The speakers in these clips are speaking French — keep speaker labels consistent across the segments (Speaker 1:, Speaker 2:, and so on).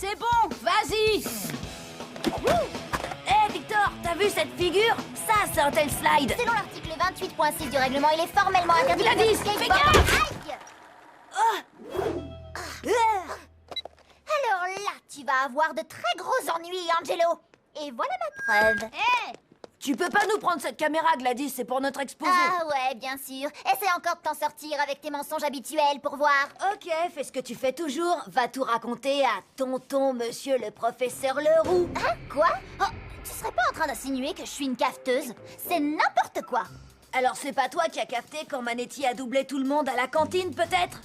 Speaker 1: C'est bon, vas-y.
Speaker 2: Hé, Victor, t'as vu cette figure? Ça, c'est un tel slide.
Speaker 3: Selon l'article 28.6 du règlement, il est formellement interdit
Speaker 1: Gladys,
Speaker 3: de
Speaker 1: fais
Speaker 3: skateboard.
Speaker 1: gaffe.
Speaker 3: Aïe! Alors là, tu vas avoir de très gros ennuis, Angelo. Et voilà ma preuve.
Speaker 2: Tu peux pas nous prendre cette caméra, Gladys, c'est pour notre exposé.
Speaker 3: Ah ouais, bien sûr. Essaie encore de t'en sortir avec tes mensonges habituels pour voir.
Speaker 2: Ok, fais ce que tu fais toujours. Va tout raconter à tonton, monsieur le professeur Leroux.
Speaker 3: Hein? Quoi? Oh, tu serais pas en train d'insinuer que je suis une cafeteuse? C'est n'importe quoi.
Speaker 2: Alors c'est pas toi qui as capté quand Manetti a doublé tout le monde à la cantine, peut-être?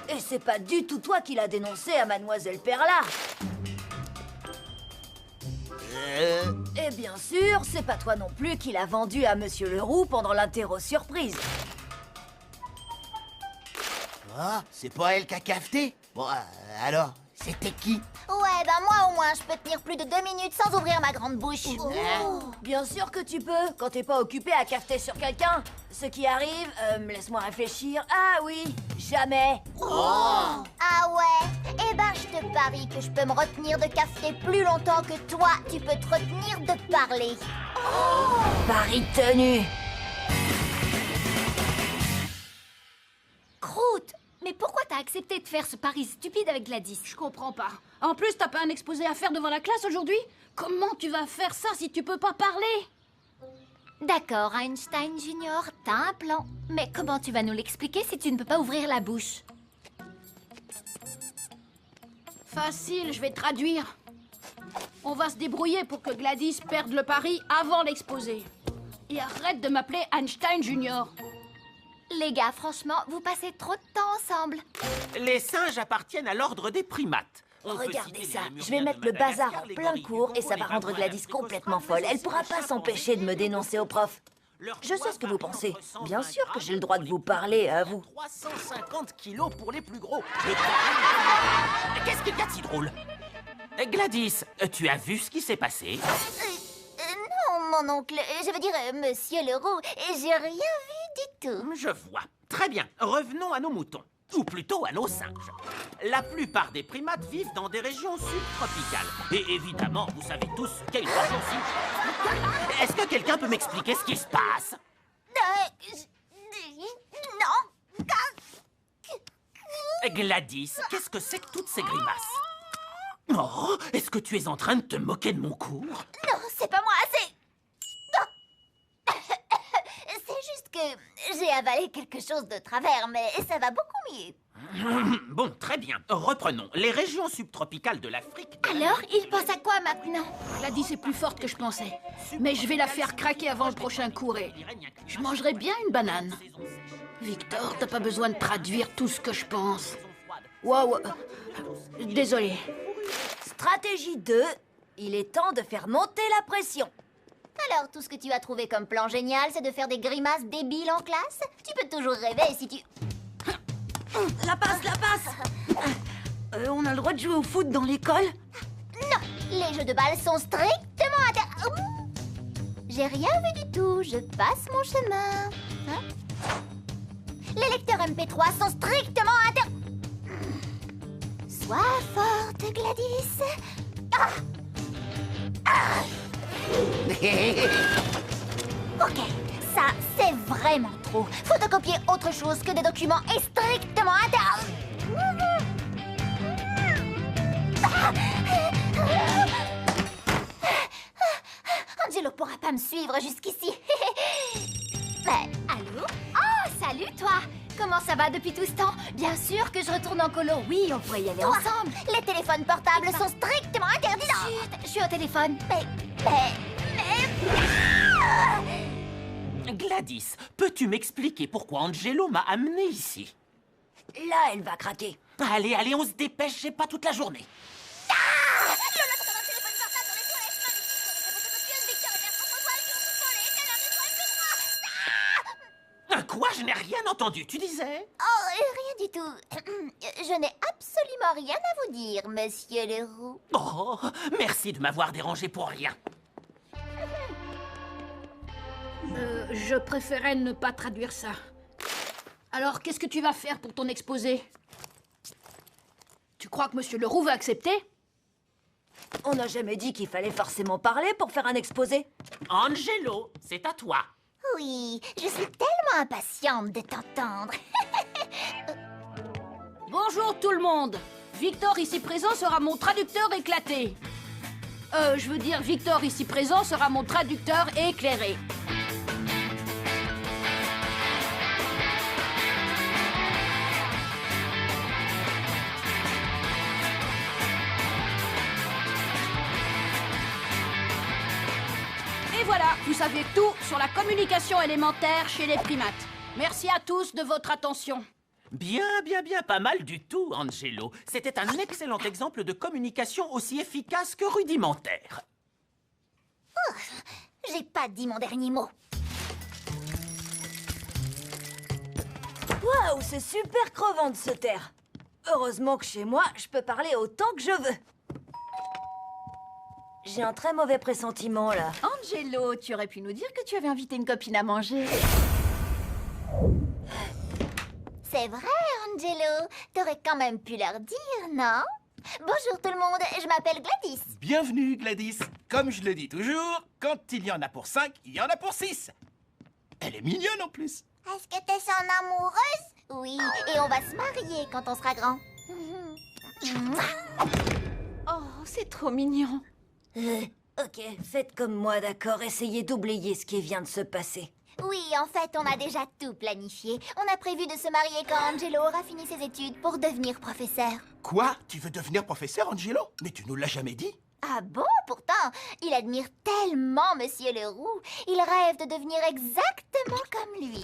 Speaker 2: Et c'est pas du tout toi qui l'as dénoncé à Mademoiselle Perla. Et bien sûr, c'est pas toi non plus qui l'a vendu à Monsieur Leroux pendant l'interro surprise.
Speaker 4: Ah, c'est pas elle qui a cafeté? Bon, alors, c'était qui?
Speaker 3: Ouais, ben moi au moins, je peux tenir plus de 2 minutes sans ouvrir ma grande bouche.
Speaker 2: Bien sûr que tu peux, quand t'es pas occupé à cafeter sur quelqu'un. Ce qui arrive, laisse-moi réfléchir. Ah oui, jamais.
Speaker 3: Ah ouais? Eh ben, je te parie que je peux me retenir de cafeter plus longtemps que toi, tu peux te retenir de parler.
Speaker 2: Pari tenu.
Speaker 1: Croûte, mais pourquoi t'as accepté de faire ce pari stupide avec Gladys? Je comprends pas. En plus, t'as pas un exposé à faire devant la classe aujourd'hui? Comment tu vas faire ça si tu peux pas parler?
Speaker 5: D'accord, Einstein Junior, t'as un plan. Mais comment tu vas nous l'expliquer si tu ne peux pas ouvrir la bouche?
Speaker 1: Facile, je vais traduire. On va se débrouiller pour que Gladys perde le pari avant l'exposé. Et arrête de m'appeler Einstein Junior.
Speaker 5: Les gars, franchement, vous passez trop de temps ensemble.
Speaker 6: Les singes appartiennent à l'ordre des primates. On peut
Speaker 2: Regardez
Speaker 6: citer
Speaker 2: ça,
Speaker 6: les
Speaker 2: je vais mettre le
Speaker 6: lémuriens de
Speaker 2: bazar
Speaker 6: Madagascar,
Speaker 2: en
Speaker 6: les
Speaker 2: plein
Speaker 6: gorilles
Speaker 2: cours
Speaker 6: du
Speaker 2: et ça
Speaker 6: Congo,
Speaker 2: va
Speaker 6: les
Speaker 2: rendre
Speaker 6: pingouins
Speaker 2: Gladys
Speaker 6: d'Afrique australe,
Speaker 2: complètement
Speaker 6: les
Speaker 2: folle. Elle
Speaker 6: ours,
Speaker 2: pourra
Speaker 6: les
Speaker 2: pas
Speaker 6: chimpanzés,
Speaker 2: s'empêcher de me dénoncer au prof.
Speaker 6: Leur
Speaker 2: Je sais
Speaker 6: poids
Speaker 2: ce que vous
Speaker 6: varie
Speaker 2: pensez.
Speaker 6: entre 120
Speaker 2: Bien sûr que
Speaker 6: grammes
Speaker 2: j'ai le droit de
Speaker 6: pour
Speaker 2: vous
Speaker 6: les
Speaker 2: parler à vous.
Speaker 6: 350 kilos pour les plus gros. Qu'est-ce qu'il y a de si drôle? Gladys, tu as vu ce qui s'est passé?
Speaker 3: Non, mon oncle, je veux dire, monsieur Leroux, j'ai rien vu du tout.
Speaker 6: Je vois. Très bien. Revenons à nos moutons. Ou plutôt à nos singes. La plupart des primates vivent dans des régions subtropicales. Et évidemment, vous savez tous ce qu'est une région subtropicale. Est-ce que quelqu'un peut m'expliquer ce qui se passe?
Speaker 3: Non.
Speaker 6: Gladys, qu'est-ce que c'est que toutes ces grimaces? Oh, est-ce que tu es en train de te moquer de mon cours?
Speaker 3: Non, c'est pas moi, c'est... C'est juste que j'ai avalé quelque chose de travers, mais ça va beaucoup mieux.
Speaker 6: Bon, très bien. Reprenons. Les régions subtropicales de l'Afrique...
Speaker 5: Alors, il pense à quoi maintenant?
Speaker 1: Gladys est plus forte que je pensais. Mais je vais la faire craquer avant le prochain cours et je mangerai bien une banane. Victor, t'as pas besoin de traduire tout ce que je pense. Waouh. Désolé.
Speaker 2: Stratégie 2, il est temps de faire monter la pression.
Speaker 3: Alors, tout ce que tu as trouvé comme plan génial, c'est de faire des grimaces débiles en classe? Tu peux toujours rêver si tu...
Speaker 2: La passe, la passe. On a le droit de jouer au foot dans l'école?
Speaker 3: Non, les jeux de balle sont strictement J'ai rien vu du tout, je passe mon chemin. Hein? Les lecteurs MP3 sont strictement Sois forte, Gladys. Ok, ça, c'est vraiment trop. Photocopier autre chose que des documents est strictement Angelo pourra pas me suivre jusqu'ici. Mais, allô?
Speaker 5: Oh, salut toi! Comment ça va depuis tout ce temps? Bien sûr que je retourne en colo. Oui, on pourrait y aller
Speaker 3: Toi,
Speaker 5: ensemble.
Speaker 3: les téléphones portables sont strictement interdits.
Speaker 5: Chut, je suis au téléphone.
Speaker 6: Gladys, peux-tu m'expliquer pourquoi Angelo m'a amené ici?
Speaker 2: Là, elle va craquer.
Speaker 6: Allez, allez, on se dépêche, j'ai pas toute la journée. Quoi? Je n'ai rien entendu, tu disais?
Speaker 3: Oh, rien du tout. Je n'ai absolument rien à vous dire, monsieur Leroux.
Speaker 6: Oh, merci de m'avoir dérangé pour rien.
Speaker 1: Je préférais ne pas traduire ça. Alors, qu'est-ce que tu vas faire pour ton exposé? Tu crois que Monsieur Leroux va accepter?
Speaker 2: On n'a jamais dit qu'il fallait forcément parler pour faire un exposé.
Speaker 6: Angelo, c'est à toi.
Speaker 3: Oui, je suis tellement impatiente de t'entendre.
Speaker 1: Bonjour tout le monde. Victor ici présent sera mon traducteur éclaté. Je veux dire, Victor ici présent sera mon traducteur éclairé. Et voilà, vous savez tout sur la communication élémentaire chez les primates. Merci à tous de votre attention.
Speaker 6: Bien, pas mal du tout, Angelo. C'était un excellent exemple de communication aussi efficace que rudimentaire.
Speaker 3: J'ai pas dit mon dernier mot.
Speaker 2: Waouh, c'est super crevant de se taire. Heureusement que chez moi, je peux parler autant que je veux. J'ai un très mauvais pressentiment, là.
Speaker 7: Angelo, tu aurais pu nous dire que tu avais invité une copine à manger.
Speaker 3: C'est vrai, Angelo. T'aurais quand même pu leur dire, non? Bonjour tout le monde, je m'appelle Gladys.
Speaker 8: Bienvenue, Gladys. Comme je le dis toujours, quand il y en a pour 5, il y en a pour 6. Elle est mignonne en plus.
Speaker 3: Est-ce que t'es son amoureuse? Oui, et on va se marier quand on sera grand.
Speaker 7: Oh, c'est trop mignon.
Speaker 2: Ok, faites comme moi, d'accord. Essayez d'oublier ce qui vient de se passer.
Speaker 3: Oui, en fait, on a déjà tout planifié. On a prévu de se marier quand Angelo aura fini ses études pour devenir professeur.
Speaker 8: Quoi? Tu veux devenir professeur, Angelo? Mais tu nous l'as jamais dit.
Speaker 3: Ah bon? Pourtant, il admire tellement Monsieur Leroux. Il rêve de devenir exactement comme lui.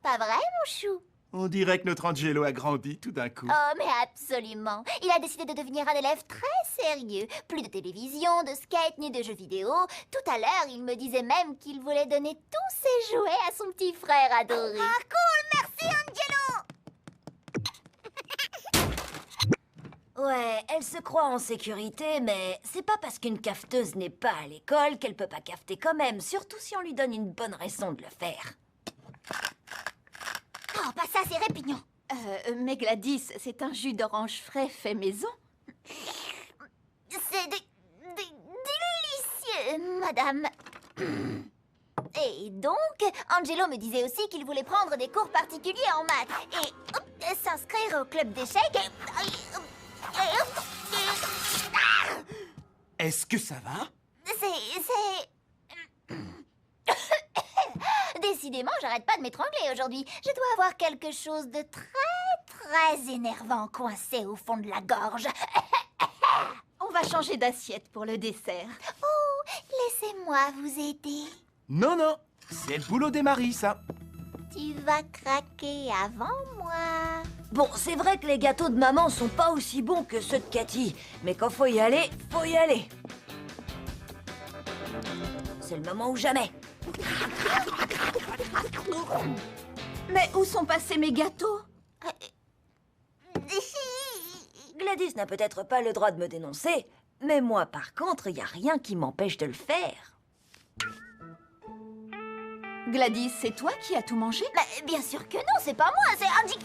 Speaker 3: Pas vrai, mon chou?
Speaker 8: On dirait que notre Angelo a grandi tout d'un coup.
Speaker 3: Oh, mais absolument. Il a décidé de devenir un élève très sérieux. Plus de télévision, de skate, ni de jeux vidéo. Tout à l'heure, il me disait même qu'il voulait donner tous ses jouets à son petit frère adoré. Ah, cool! Merci, Angelo!
Speaker 2: Ouais, elle se croit en sécurité, mais c'est pas parce qu'une cafeteuse n'est pas à l'école qu'elle peut pas cafeter quand même, surtout si on lui donne une bonne raison de le faire.
Speaker 3: Oh, pas ça, c'est répugnant.
Speaker 7: Mais Gladys, c'est un jus d'orange frais fait maison.
Speaker 3: C'est délicieux, madame. Et donc, Angelo me disait aussi qu'il voulait prendre des cours particuliers en maths et s'inscrire au club d'échecs.
Speaker 8: Est-ce que ça va?
Speaker 3: Décidément, j'arrête pas de m'étrangler aujourd'hui. Je dois avoir quelque chose de très énervant coincé au fond de la gorge.
Speaker 7: On va changer d'assiette pour le dessert.
Speaker 3: Oh, laissez-moi vous aider.
Speaker 8: Non, non. C'est le boulot des maris, ça.
Speaker 3: Tu vas craquer avant moi.
Speaker 2: Bon, c'est vrai que les gâteaux de maman sont pas aussi bons que ceux de Cathy, mais quand faut y aller, faut y aller. C'est le moment ou jamais.
Speaker 7: Mais où sont passés mes gâteaux?
Speaker 2: Gladys n'a peut-être pas le droit de me dénoncer, mais moi, par contre, il y a rien qui m'empêche de le faire.
Speaker 7: Gladys, c'est toi qui as tout mangé?
Speaker 3: Mais bien sûr que non, c'est pas moi, c'est Andy.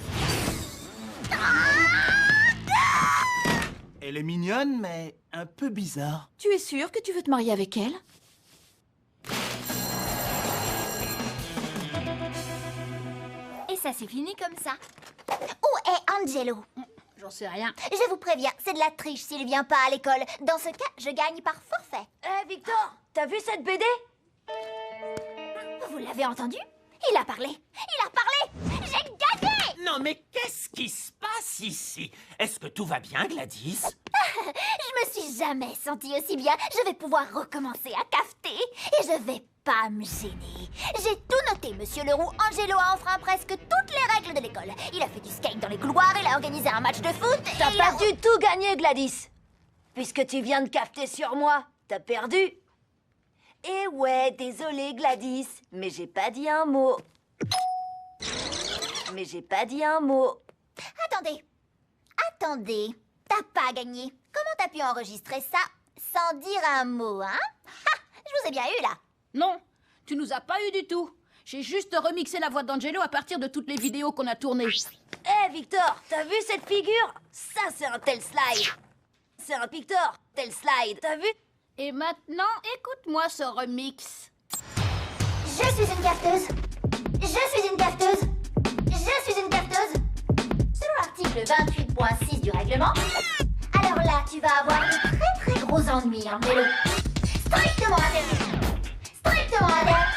Speaker 8: Elle est mignonne, mais un peu bizarre.
Speaker 7: Tu es sûre que tu veux te marier avec elle?
Speaker 5: Et ça s'est fini comme ça.
Speaker 3: Où est Angelo?
Speaker 1: J'en sais rien.
Speaker 3: Je vous préviens, c'est de la triche s'il vient pas à l'école. Dans ce cas, je gagne par forfait.
Speaker 2: Victor, t'as vu cette BD?
Speaker 3: Vous l'avez entendu? Il a parlé. Il a parlé. J'ai gagné.
Speaker 6: Non, mais qu'est-ce qui se passe ici? Est-ce que tout va bien, Gladys?
Speaker 3: Je me suis jamais sentie aussi bien. Je vais pouvoir recommencer à cafeter et je vais pas me gêner. J'ai tout noté, Monsieur Leroux. Angelo a enfreint presque toutes les règles de l'école. Il a fait du skate dans les couloirs, il a organisé un match de foot.
Speaker 2: T'as
Speaker 3: et
Speaker 2: pas du tout gagné, Gladys. Puisque tu viens de cafeter sur moi, t'as perdu. Eh ouais, désolé, Gladys, mais j'ai pas dit un mot.
Speaker 3: Attendez. T'as pas gagné. Comment t'as pu enregistrer ça sans dire un mot, hein? Ha! Je vous ai bien eu, là.
Speaker 1: Non, tu nous as pas eu du tout. J'ai juste remixé la voix d'Angelo à partir de toutes les vidéos qu'on a tournées.
Speaker 2: Hé, Victor, t'as vu cette figure? Ça, c'est un tel slide. C'est un Victor, tel slide. T'as vu?
Speaker 1: Et maintenant, écoute-moi ce remix.
Speaker 3: Je suis une cafeteuse. Je suis une cafeteuse. Je suis une cafeteuse. Selon l'article 28.6 du règlement, alors là, tu vas avoir de très très gros ennuis, Angelo. Strictement interdit. Strictement interdit.